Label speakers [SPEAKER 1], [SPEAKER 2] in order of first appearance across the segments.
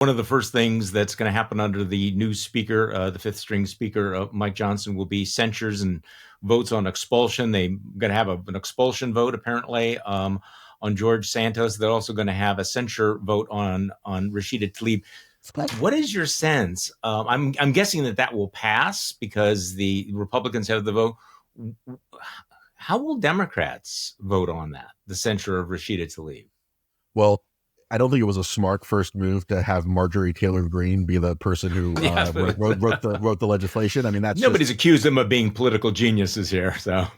[SPEAKER 1] One of the first things that's going to happen under the new speaker, the fifth string speaker, Mike Johnson, will be censures and votes on expulsion. They're going to have an expulsion vote, apparently, on George Santos. They're also going to have a censure vote on Rashida Tlaib. What is your sense? I'm guessing that will pass because the Republicans have the vote. How will Democrats vote on that, the censure of Rashida Tlaib?
[SPEAKER 2] Well, I don't think it was a smart first move to have Marjorie Taylor Greene be the person who wrote the legislation. I mean,
[SPEAKER 1] nobody's accused them of being political geniuses here. So,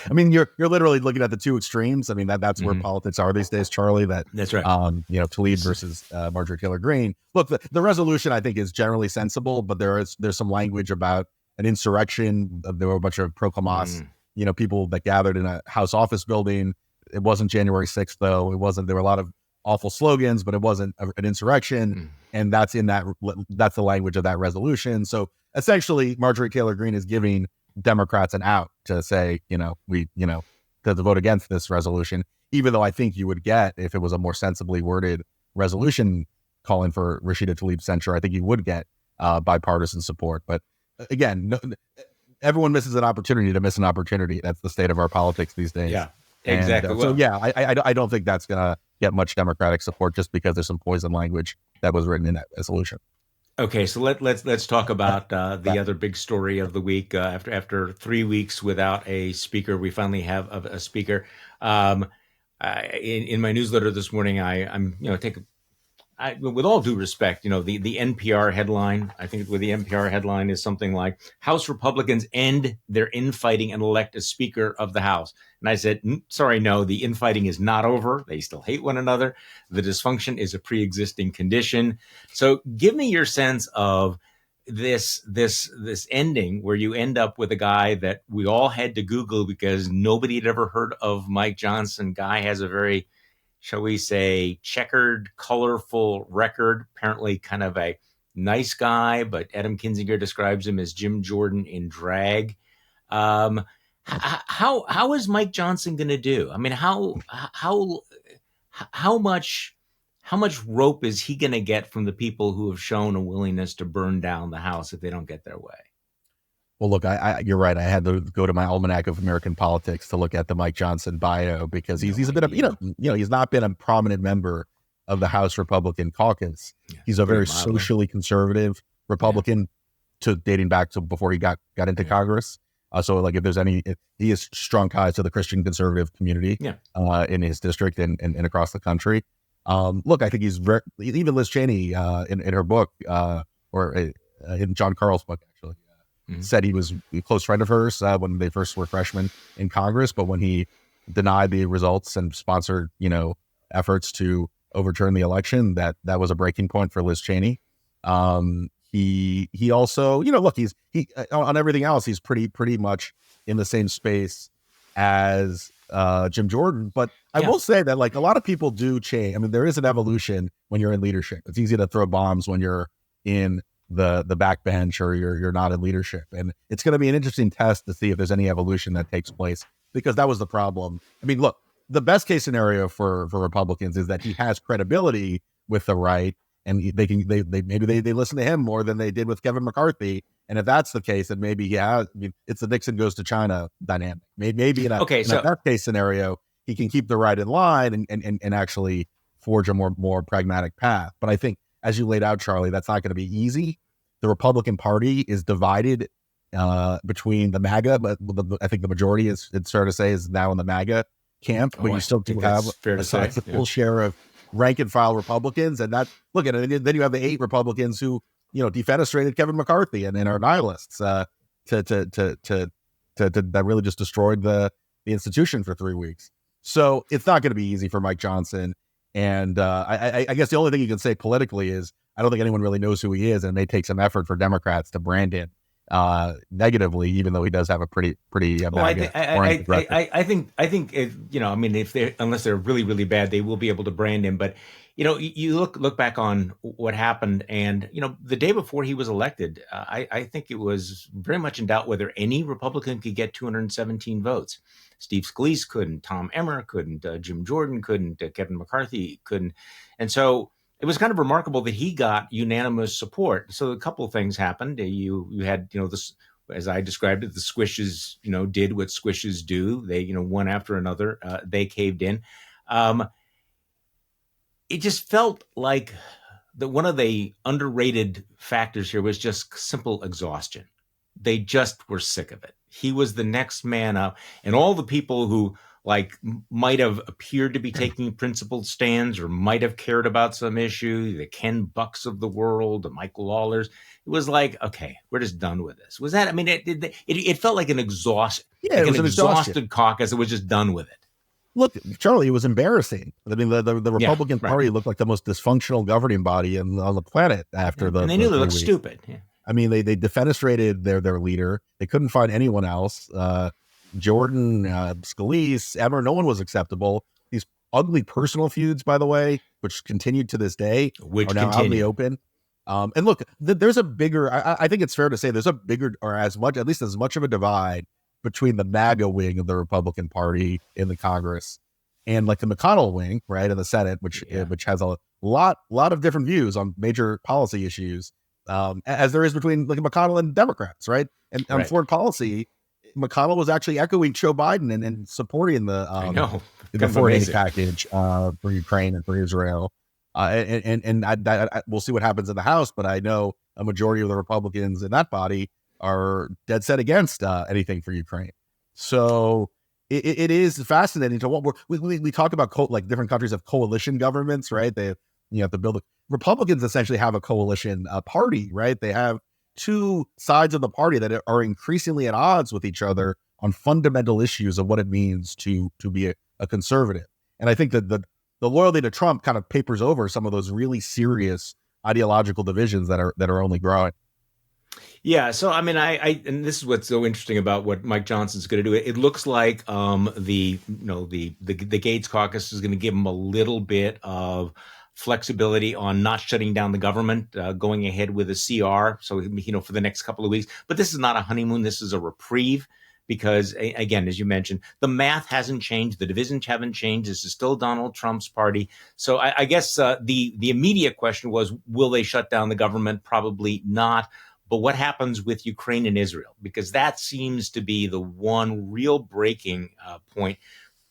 [SPEAKER 2] I mean, you're literally looking at the two extremes. I mean, that's where politics are these days, Charlie.
[SPEAKER 1] That's right.
[SPEAKER 2] Tlaib versus Marjorie Taylor Greene. Look, the resolution I think is generally sensible, but there's some language about an insurrection. There were a bunch of pro-Hamas, people that gathered in a House office building. It wasn't January 6th, though. It wasn't. There were a lot of awful slogans, but it wasn't an insurrection, and that's the language of that resolution. So essentially, Marjorie Taylor Greene is giving Democrats an out to say, to vote against this resolution, even though I think you would get, if it was a more sensibly worded resolution calling for Rashida Tlaib censure, I think you would get bipartisan support. But again, everyone misses an opportunity to miss an opportunity. That's the state of our politics these days.
[SPEAKER 1] Yeah, exactly.
[SPEAKER 2] I don't think that's going to get much Democratic support just because there's some poison language that was written in that resolution.
[SPEAKER 1] Okay, so let's talk about the other big story of the week. After 3 weeks without a speaker, we finally have a speaker. In my newsletter this morning, with all due respect, the NPR headline, I think with the NPR headline is something like, House Republicans end their infighting and elect a Speaker of the House. And I said, sorry, no, the infighting is not over. They still hate one another. The dysfunction is a pre-existing condition. So give me your sense of this ending where you end up with a guy that we all had to Google because nobody had ever heard of Mike Johnson. Guy has a very, shall we say, checkered, colorful record, apparently kind of a nice guy, but Adam Kinzinger describes him as Jim Jordan in drag. How is Mike Johnson going to do? I mean, how much rope is he going to get from the people who have shown a willingness to burn down the House if they don't get their way?
[SPEAKER 2] Well, look, you're right. I had to go to my Almanac of American Politics to look at the Mike Johnson bio because he's a bit of, he's not been a prominent member of the House Republican caucus. Yeah, he's a very socially conservative Republican dating back to before he got into Congress. So like if he has strong ties to the Christian conservative community in his district and across the country. Look, I think he's even Liz Cheney in her book or in John Carl's book, actually. Said he was a close friend of hers when they first were freshmen in Congress, but when he denied the results and sponsored, efforts to overturn the election, that was a breaking point for Liz Cheney. He also, look, he on everything else, he's pretty much in the same space as Jim Jordan. But I will say that like a lot of people do change. I mean, there is an evolution when you're in leadership. It's easy to throw bombs when you're in the backbench or you're not in leadership. And it's going to be an interesting test to see if there's any evolution that takes place, because that was the problem. I mean, look, the best case scenario for Republicans is that he has credibility with the right, and maybe they listen to him more than they did with Kevin McCarthy. And if that's the case, then maybe it's the Nixon goes to China dynamic. Maybe in a best case scenario, he can keep the right in line and actually forge a more pragmatic path. But I think, as you laid out, Charlie, that's not going to be easy. The Republican Party is divided between the MAGA, but I think the majority it's fair to say is now in the MAGA camp, but you still do have a sizable share of rank and file Republicans. And then you have the 8 Republicans who, defenestrated Kevin McCarthy and are nihilists that really just destroyed the institution for 3 weeks. So it's not going to be easy for Mike Johnson. And I guess the only thing you can say politically is I don't think anyone really knows who he is, and it may take some effort for Democrats to brand him negatively, even though he does have a pretty.
[SPEAKER 1] I think unless they're really, really bad, they will be able to brand him. But you look back on what happened, and the day before he was elected, I think it was very much in doubt whether any Republican could get 217 votes. Steve Scalise couldn't, Tom Emmer couldn't, Jim Jordan couldn't, Kevin McCarthy couldn't, and so it was kind of remarkable that he got unanimous support. So a couple of things happened. You had, this, as I described it, the squishes, did what squishes do. They, one after another, they caved in. It just felt like that one of the underrated factors here was just simple exhaustion. They just were sick of it. He was the next man up, and all the people who might have appeared to be taking principled stands or might have cared about some issue, the Ken Bucks of the world, the Michael Lawlers, it was like, okay, we're just done with this. Was that? I mean, it felt like an exhausted caucus that was just done with it.
[SPEAKER 2] Look, Charlie, it was embarrassing. I mean, the Republican Party looked like the most dysfunctional governing body on the planet after
[SPEAKER 1] and they knew they looked stupid. Yeah.
[SPEAKER 2] I mean, they defenestrated their leader. They couldn't find anyone else. Jordan, Scalise, Emmer, no one was acceptable. These ugly personal feuds, by the way, which continued to this day, are now out in the open. And look, there's a bigger, I think it's fair to say there's a bigger, or at least as much of a divide between the MAGA wing of the Republican Party in the Congress and the McConnell wing, right, in the Senate, which has a lot of different views on major policy issues, as there is between McConnell and Democrats, right? And on foreign policy, McConnell was actually echoing Joe Biden and supporting the foreign aid package for Ukraine and for Israel. We'll see what happens in the House, but I know a majority of the Republicans in that body are dead set against anything for Ukraine. So it is fascinating to what we talk about. Different countries have coalition governments, right? They have to build. Republicans essentially have a coalition party, right? They have two sides of the party that are increasingly at odds with each other on fundamental issues of what it means to be a conservative. And I think that the loyalty to Trump kind of papers over some of those really serious ideological divisions that are only growing.
[SPEAKER 1] Yeah, so I mean, and this is what's so interesting about what Mike Johnson's going to do. It looks like the Gates caucus is going to give him a little bit of flexibility on not shutting down the government, going ahead with a CR. So for the next couple of weeks. But this is not a honeymoon. This is a reprieve. Because, again, as you mentioned, the math hasn't changed. The divisions haven't changed. This is still Donald Trump's party. So I guess the immediate question was, will they shut down the government? Probably not. But what happens with Ukraine and Israel? Because that seems to be the one real breaking point,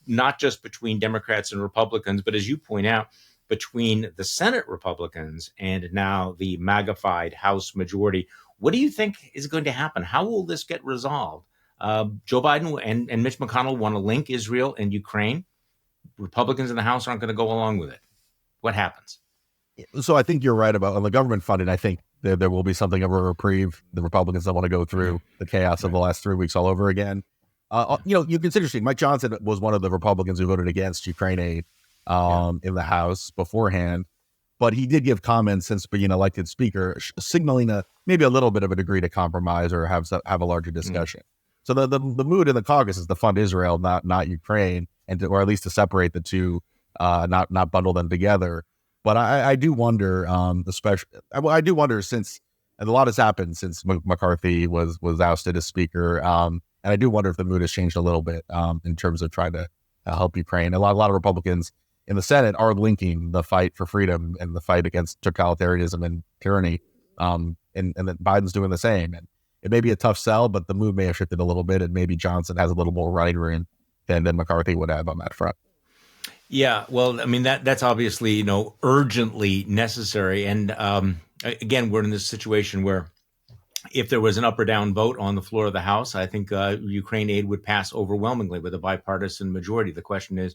[SPEAKER 1] not just between Democrats and Republicans, but as you point out, between the Senate Republicans and now the MAGA-fied House majority. What do you think is going to happen? How will this get resolved? Joe Biden and Mitch McConnell want to link Israel and Ukraine. Republicans in the House aren't going to go along with it. What happens?
[SPEAKER 2] So I think you're right about on the government funding. I think there will be something of a reprieve. The Republicans don't want to go through the chaos of the last 3 weeks all over again. It's interesting. Mike Johnson was one of the Republicans who voted against Ukraine aid in the House beforehand, but he did give comments since being elected speaker, signaling maybe a little bit of a degree to compromise or have a larger discussion. So the mood in the caucus is to fund Israel, not Ukraine, or at least to separate the two, not bundle them together. But I do wonder, I do wonder since, and a lot has happened since McCarthy was ousted as speaker, and I do wonder if the mood has changed a little bit in terms of trying to help Ukraine. A lot of Republicans in the Senate are linking the fight for freedom and the fight against totalitarianism and tyranny, and that Biden's doing the same. And it may be a tough sell, but the mood may have shifted a little bit, and maybe Johnson has a little more running room than McCarthy would have on that front.
[SPEAKER 1] Yeah, well, I mean, that's obviously, urgently necessary. And again, we're in this situation where if there was an up or down vote on the floor of the House, I think Ukraine aid would pass overwhelmingly with a bipartisan majority. The question is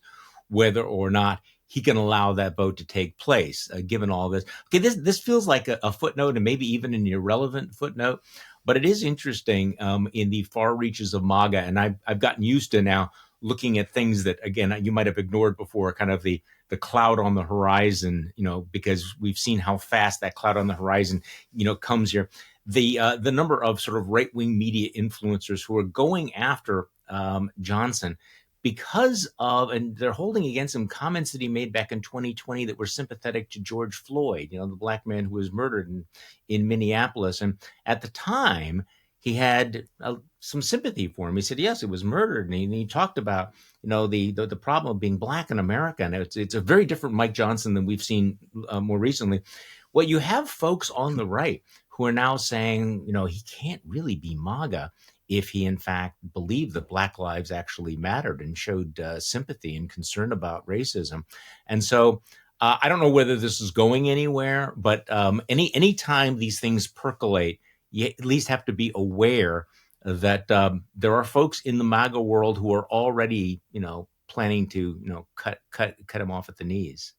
[SPEAKER 1] whether or not he can allow that vote to take place, given all this. Okay, this feels like a footnote, and maybe even an irrelevant footnote. But it is interesting in the far reaches of MAGA, and I've gotten used to now looking at things that, again, you might have ignored before, kind of the cloud on the horizon, because we've seen how fast that cloud on the horizon, comes here. The number of sort of right-wing media influencers who are going after Johnson because of, and they're holding against him comments that he made back in 2020 that were sympathetic to George Floyd, the black man who was murdered in Minneapolis. And at the time, he had some sympathy for him. He said, yes, it was murdered. And he talked about, the problem of being black in America. And it's a very different Mike Johnson than we've seen more recently. Well, you have folks on the right who are now saying, he can't really be MAGA if he, in fact, believed that Black lives actually mattered and showed sympathy and concern about racism. And so I don't know whether this is going anywhere, but any time these things percolate, you at least have to be aware that there are folks in the MAGA world who are already, planning to, cut him off at the knees.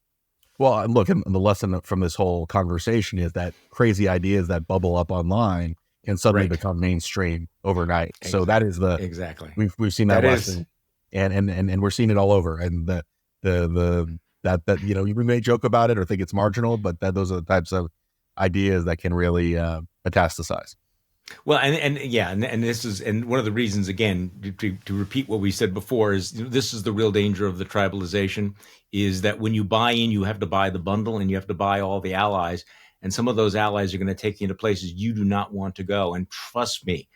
[SPEAKER 2] Well, look, and the lesson from this whole conversation is that crazy ideas that bubble up online can suddenly become mainstream overnight. Exactly. So that is
[SPEAKER 1] exactly
[SPEAKER 2] we've seen that lesson, and we're seeing it all over. And that we may joke about it or think it's marginal, but those are the types of ideas that can really metastasize.
[SPEAKER 1] Well, and this is, and one of the reasons, again, to repeat what we said before, is this is the real danger of the tribalization, is that when you buy in, you have to buy the bundle and you have to buy all the allies. And some of those allies are going to take you into places you do not want to go. And trust me,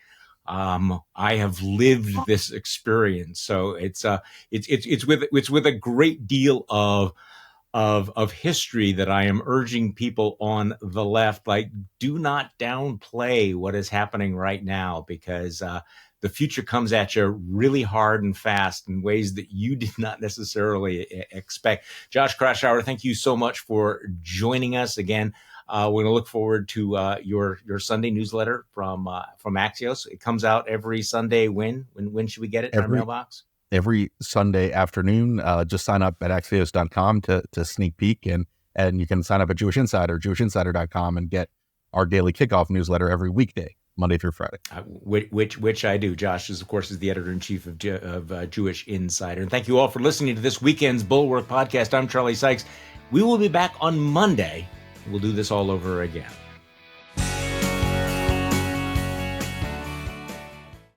[SPEAKER 1] I have lived this experience. So it's with a great deal of history that I am urging people on the left, like, do not downplay what is happening right now, because the future comes at you really hard and fast in ways that you did not necessarily expect. Josh Kraushaar, thank you so much for joining us again. We're going to look forward to your Sunday newsletter from Axios. It comes out every Sunday. When should we get it in our mailbox?
[SPEAKER 2] Every Sunday afternoon. Just sign up at Axios.com to sneak peek, and you can sign up at Jewish Insider, JewishInsider.com, and get our daily kickoff newsletter every weekday, Monday through Friday.
[SPEAKER 1] Which I do. Josh is, of course, the editor-in-chief of Jewish Insider. And thank you all for listening to this weekend's Bulwark podcast. I'm Charlie Sykes. We will be back on Monday. We'll do this all over again.